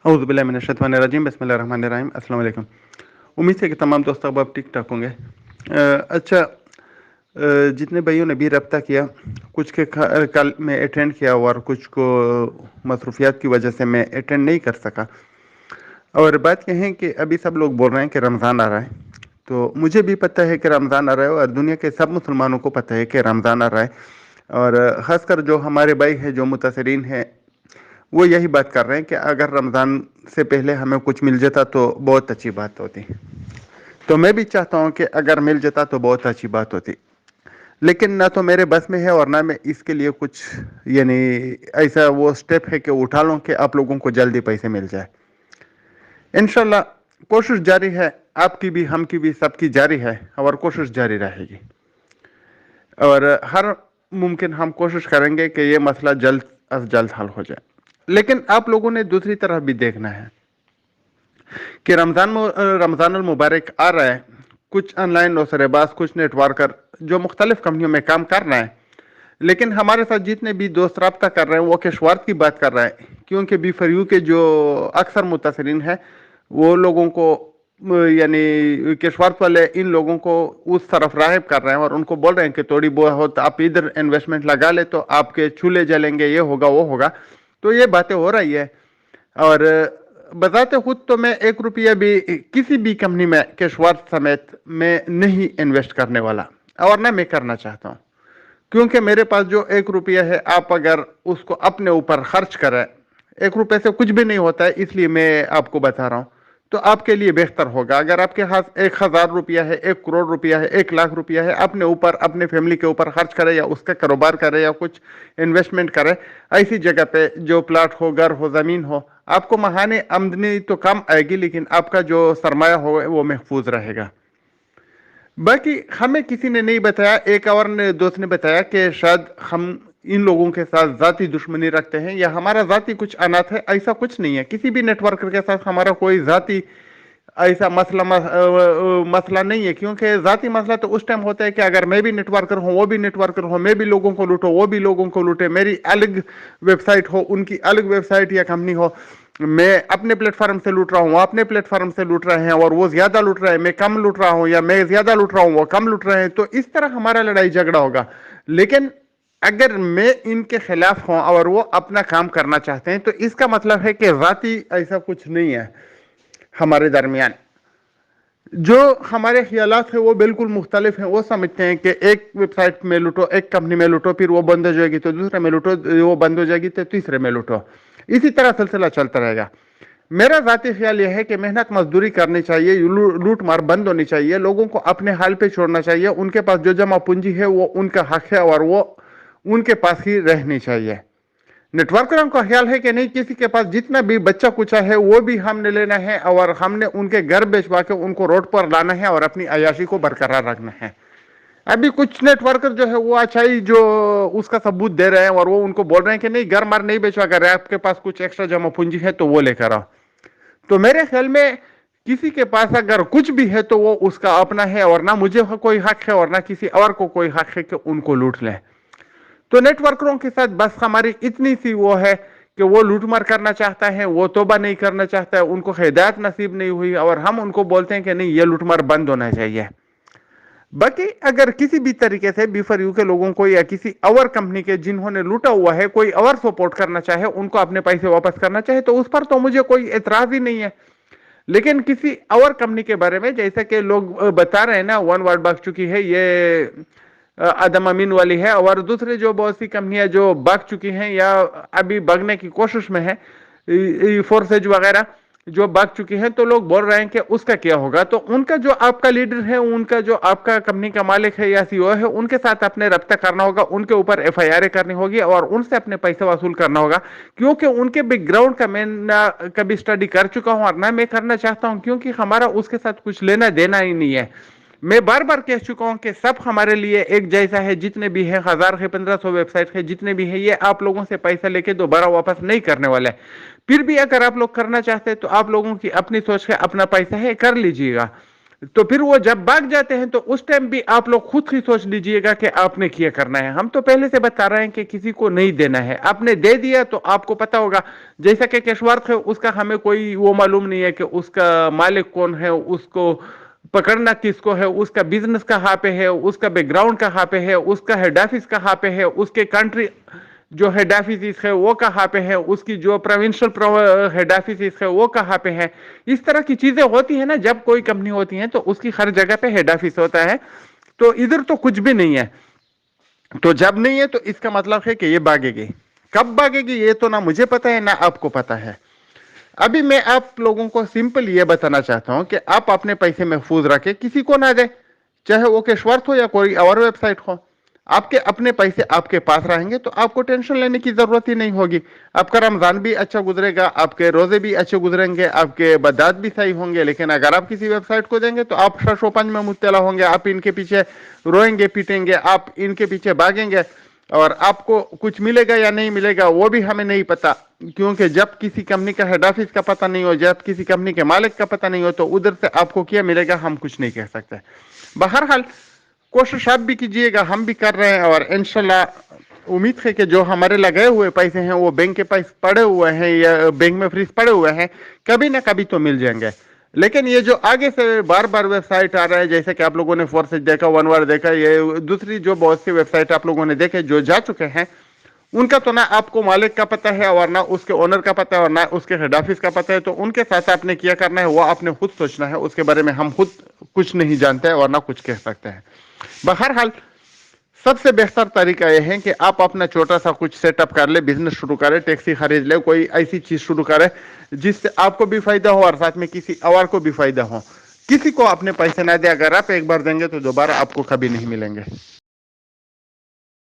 اعوذ باللہ من الشیطان الرجیم، بسم اللہ الرحمن الرحیم۔ السلام علیکم۔ امید ہے کہ تمام دوست احباب ٹھیک ٹھاک ہوں گے۔ اچھا، جتنے بھائیوں نے بھی رابطہ کیا، کچھ کے کل میں اٹینڈ کیا اور کچھ کو مصروفیات کی وجہ سے میں اٹینڈ نہیں کر سکا، اور بات یہ ہے کہ ابھی سب لوگ بول رہے ہیں کہ رمضان آ رہا ہے، تو مجھے بھی پتہ ہے کہ رمضان آ رہا ہے اور دنیا کے سب مسلمانوں کو پتہ ہے کہ رمضان آ رہا ہے، اور خاص کر جو ہمارے بھائی ہیں جو متاثرین ہیں وہ یہی بات کر رہے ہیں کہ اگر رمضان سے پہلے ہمیں کچھ مل جاتا تو بہت اچھی بات ہوتی۔ تو میں بھی چاہتا ہوں کہ اگر مل جاتا تو بہت اچھی بات ہوتی، لیکن نہ تو میرے بس میں ہے اور نہ میں اس کے لیے کچھ یعنی ایسا وہ سٹیپ ہے کہ اٹھا لوں کہ آپ لوگوں کو جلدی پیسے مل جائے۔ انشاءاللہ کوشش جاری ہے، آپ کی بھی، ہم کی بھی، سب کی جاری ہے، اور کوشش جاری رہے گی، اور ہر ممکن ہم کوشش کریں گے کہ یہ مسئلہ جلد از جلد حل ہو جائے۔ لیکن آپ لوگوں نے دوسری طرف بھی دیکھنا ہے کہ رمضان المبارک آ رہا ہے، کچھ آن لائن نوسر باز، کچھ نیٹ ورکر جو مختلف کمپنیوں میں کام کر رہے ہیں، لیکن ہمارے ساتھ جتنے بھی دوست رابطہ کر رہے ہیں وہ کیشوارت کی بات کر رہے ہیں، کیونکہ بی فار یو کے جو اکثر متاثرین ہیں وہ لوگوں کو یعنی کیشوارت والے ان لوگوں کو اس طرف راغب کر رہے ہیں اور ان کو بول رہے ہیں کہ تھوڑی بہت آپ ادھر انویسٹمنٹ لگا لے تو آپ کے چولہے جلیں گے، یہ ہوگا وہ ہوگا، تو یہ باتیں ہو رہی ہے۔ اور بذات خود تو میں 1 روپیہ بھی کسی بھی کمپنی میں کیشوارت سمیت میں نہیں انویسٹ کرنے والا، اور نہ میں کرنا چاہتا ہوں، کیونکہ میرے پاس جو 1 روپیہ ہے آپ اگر اس کو اپنے اوپر خرچ کریں، 1 روپے سے کچھ بھی نہیں ہوتا ہے، اس لیے میں آپ کو بتا رہا ہوں، تو آپ کے لیے بہتر ہوگا اگر آپ کے پاس 1000 روپیہ ہے، 1 کروڑ روپیہ ہے، 1 لاکھ روپیہ ہے، اپنے اوپر، اپنے فیملی کے اوپر خرچ کرے، یا اس کا کاروبار کرے، یا کچھ انویسٹمنٹ کرے ایسی جگہ پہ جو پلاٹ ہو، گھر ہو، زمین ہو۔ آپ کو ماہانے آمدنی تو کم آئے گی لیکن آپ کا جو سرمایہ ہوگا وہ محفوظ رہے گا۔ باقی ہمیں کسی نے نہیں بتایا، ایک اور دوست نے بتایا کہ شاید ہم ان لوگوں کے ساتھ ذاتی دشمنی رکھتے ہیں یا ہمارا ذاتی کچھ انات ہے، ایسا کچھ نہیں ہے، کسی بھی نیٹ ورکر کے ساتھ ہمارا کوئی ذاتی ایسا مسئلہ نہیں ہے، کیونکہ ذاتی مسئلہ تو اس ٹائم ہوتا ہے کہ اگر میں بھی نیٹ ورکر ہوں، وہ بھی نیٹ ورکر ہوں، میں بھی لوگوں کو لوٹوں، وہ بھی لوگوں کو لوٹے، میری الگ ویب سائٹ ہو، ان کی الگ ویب سائٹ یا کمپنی ہو، میں اپنے پلیٹ فارم سے لوٹ رہا ہوں، وہ اپنے پلیٹ فارم سے لوٹ رہے ہیں، اور وہ زیادہ لوٹ رہے ہیں، میں کم لوٹ رہا ہوں، یا میں زیادہ لوٹ رہا ہوں وہ کم لوٹ رہے ہیں، تو اس طرح ہمارا لڑائی جھگڑا ہوگا۔ لیکن اگر میں ان کے خلاف ہوں اور وہ اپنا کام کرنا چاہتے ہیں تو اس کا مطلب ہے کہ ذاتی ایسا کچھ نہیں ہے ہمارے درمیان۔ جو ہمارے خیالات ہیں وہ بالکل مختلف ہیں، وہ سمجھتے ہیں کہ ایک ویب سائٹ میں لوٹو، ایک کمپنی میں لوٹو، پھر وہ بند ہو جائے گی تو دوسرے میں لوٹو، وہ بند ہو جائے گی تو تیسرے میں لوٹو، اسی طرح سلسلہ چلتا رہے گا۔ میرا ذاتی خیال یہ ہے کہ محنت مزدوری کرنی چاہیے، لوٹ مار بند ہونی چاہیے، لوگوں کو اپنے حال پہ چھوڑنا چاہیے، ان کے پاس جو جمع پونجی ہے وہ ان کا حق ہے اور وہ ان کے پاس ہی رہنی چاہیے۔ نیٹ ورکروں کا خیال ہے کہ نہیں، کسی کے پاس جتنا بھی بچہ کچا ہے وہ بھی ہم نے لینا ہے، اور ہم نے ان کے گھر بیچوا کے ان کو روڈ پر لانا ہے اور اپنی عیاشی کو برقرار رکھنا ہے۔ ابھی کچھ نیٹ ورکر جو ہے وہ اچھائی جو اس کا ثبوت دے رہے ہیں اور وہ ان کو بول رہے ہیں کہ نہیں، گھر مار نہیں بیچوا کر رہے، آپ کے پاس کچھ ایکسٹرا جمع پونجی ہے تو وہ لے کر آؤ۔ تو میرے خیال میں کسی کے پاس اگر کچھ بھی ہے تو وہ اس کا اپنا ہے، اور نہ مجھے کوئی حق ہے اور نہ کسی اور کو کوئی حق ہے کہ ان کو لوٹ لیں۔ تو نیٹ ورکروں کے ساتھ بس ہماری اتنی سی وہ ہے کہ وہ لوٹ مار کرنا چاہتا ہے، وہ توبہ نہیں کرنا چاہتا ہے، ان کو ہدایت نصیب نہیں ہوئی، اور ہم ان کو بولتے ہیں کہ نہیں، یہ لوٹ مار بند ہونا چاہیے۔ باقی اگر کسی بھی طریقے سے بی فار یو کے لوگوں کو یا کسی اور کمپنی کے جنہوں نے لوٹا ہوا ہے کوئی اور سپورٹ کرنا چاہے، ان کو اپنے پیسے واپس کرنا چاہے تو اس پر تو مجھے کوئی اعتراض ہی نہیں ہے۔ لیکن کسی اور کمپنی کے بارے میں جیسا کہ لوگ بتا رہے ہیں نا، ون ورڈ بھاگ چکی ہے، یہ عدم امین والی ہے، اور دوسرے جو بہت سی کمپنیاں جو بھاگ چکی ہیں یا ابھی بھاگنے کی کوشش میں ہے، فورسج وغیرہ جو بھاگ چکی ہیں، تو لوگ بول رہے ہیں کہ اس کا کیا ہوگا۔ تو ان کا جو آپ کا لیڈر ہے، ان کا جو آپ کا کمپنی کا مالک ہے یا سی او ہے، ان کے ساتھ اپنے رابطہ کرنا ہوگا، ان کے اوپر ایف آئی آر کرنی ہوگی اور ان سے اپنے پیسے وصول کرنا ہوگا، کیونکہ ان کے بیک گراؤنڈ کا میں نہ کبھی اسٹڈی کر چکا ہوں اور نہ میں کرنا چاہتا ہوں، کیونکہ ہمارا اس کے ساتھ کچھ لینا دینا ہی نہیں ہے۔ میں بار بار کہہ چکا ہوں کہ سب ہمارے لیے ایک جیسا ہے، جتنے بھی ہے 1000 ہے، 1500 ویب سائٹ ہے، جتنے بھی ہے، یہ آپ لوگوں سے پیسہ لے کے دوبارہ واپس نہیں کرنے والے۔ پھر بھی اگر آپ لوگ کرنا چاہتے ہیں تو آپ لوگوں کی اپنی سوچ ہے، اپنا پیسہ ہے، کر لیجئے گا۔ تو پھر وہ جب بھاگ جاتے ہیں تو اس ٹائم بھی آپ لوگ خود ہی سوچ لیجئے گا کہ آپ نے کیا کرنا ہے. ہم تو پہلے سے بتا رہے ہیں کہ کسی کو نہیں دینا ہے. آپ نے دے دیا تو آپ کو پتا ہوگا. جیسا کہ کیشورت ہے اس کا ہمیں کوئی وہ معلوم نہیں ہے کہ اس کا مالک کون ہے, اس کو پکڑنا کس کو ہے, اس کا بزنس کہاں پہ ہے, اس کا بیک گراؤنڈ کہاں پہ ہے, اس کا ہیڈ آفس کہاں پہ ہے, اس کے کنٹری جو ہیڈ آفس ہے وہ کہاں پہ ہے, اس کی جو پروونشل ہیڈ آفس ہے وہ کہاں پہ ہے. اس طرح کی چیزیں ہوتی ہیں نا جب کوئی کمپنی ہوتی ہے تو اس کی ہر جگہ پہ ہیڈ آفس ہوتا ہے. تو ادھر تو کچھ بھی نہیں ہے. تو جب نہیں ہے تو اس کا مطلب ہے کہ یہ بھاگے گی. کب بھاگے گی یہ تو نہ مجھے پتا ہے نہ آپ کو پتا ہے. ابھی میں آپ لوگوں کو سمپل یہ بتانا چاہتا ہوں کہ آپ اپنے پیسے محفوظ رکھیں, کسی کو نہ دیں, چاہے وہ کیشورت ہو یا کوئی اور ویب سائٹ ہو. آپ کے اپنے پیسے آپ کے پاس رہیں گے تو آپ کو ٹینشن لینے کی ضرورت ہی نہیں ہوگی. آپ کا رمضان بھی اچھا گزرے گا, آپ کے روزے بھی اچھے گزریں گے, آپ کے بدات بھی صحیح ہوں گے. لیکن اگر آپ کسی ویب سائٹ کو دیں گے تو آپ شش و پنج میں مبتلا ہوں گے. آپ ان کے پیچھے روئیں گے پیٹیں گے, آپ ان کے پیچھے بھاگیں گے, اور آپ کو کچھ ملے گا یا نہیں ملے گا وہ بھی ہمیں نہیں پتا. کیونکہ جب کسی کمپنی کا ہیڈ آفس کا پتہ نہیں ہو, جب کسی کمپنی کے مالک کا پتہ نہیں ہو, تو ادھر سے آپ کو کیا ملے گا ہم کچھ نہیں کہہ سکتے. بہرحال کوشش آپ بھی کیجیے گا, ہم بھی کر رہے ہیں, اور انشاءاللہ امید ہے کہ جو ہمارے لگے ہوئے پیسے ہیں وہ بینک کے پیسے پڑے ہوئے ہیں یا بینک میں فریز پڑے ہوئے ہیں, کبھی نہ کبھی تو مل جائیں گے. لیکن یہ جو آگے سے بار بار ویب سائٹ آ رہا ہے, جیسے کہ آپ لوگوں نے فورسج دیکھا, ون وار دیکھا, یہ دوسری جو بہت سی ویب سائٹ آپ لوگوں نے دیکھے جو جا چکے ہیں, ان کا تو نہ آپ کو مالک کا پتہ ہے اور نہ اس کے اونر کا پتہ ہے اور نہ اس کے ہیڈ آفس کا پتہ ہے. تو ان کے ساتھ آپ نے کیا کرنا ہے وہ آپ نے خود سوچنا ہے, اس کے بارے میں ہم خود کچھ نہیں جانتے اور نہ کچھ کہہ سکتے ہیں. بہرحال سب سے بہتر طریقہ یہ ہے کہ آپ اپنا چھوٹا سا کچھ سیٹ اپ کر لیں, بزنس شروع کریں, ٹیکسی خرید لیں, کوئی ایسی چیز شروع کرے جس سے آپ کو بھی فائدہ ہو اور ساتھ میں کسی اور کو بھی فائدہ ہو. کسی کو اپنے پیسے نہ دیں, اگر آپ ایک بار دیں گے تو دوبارہ آپ کو کبھی نہیں ملیں گے.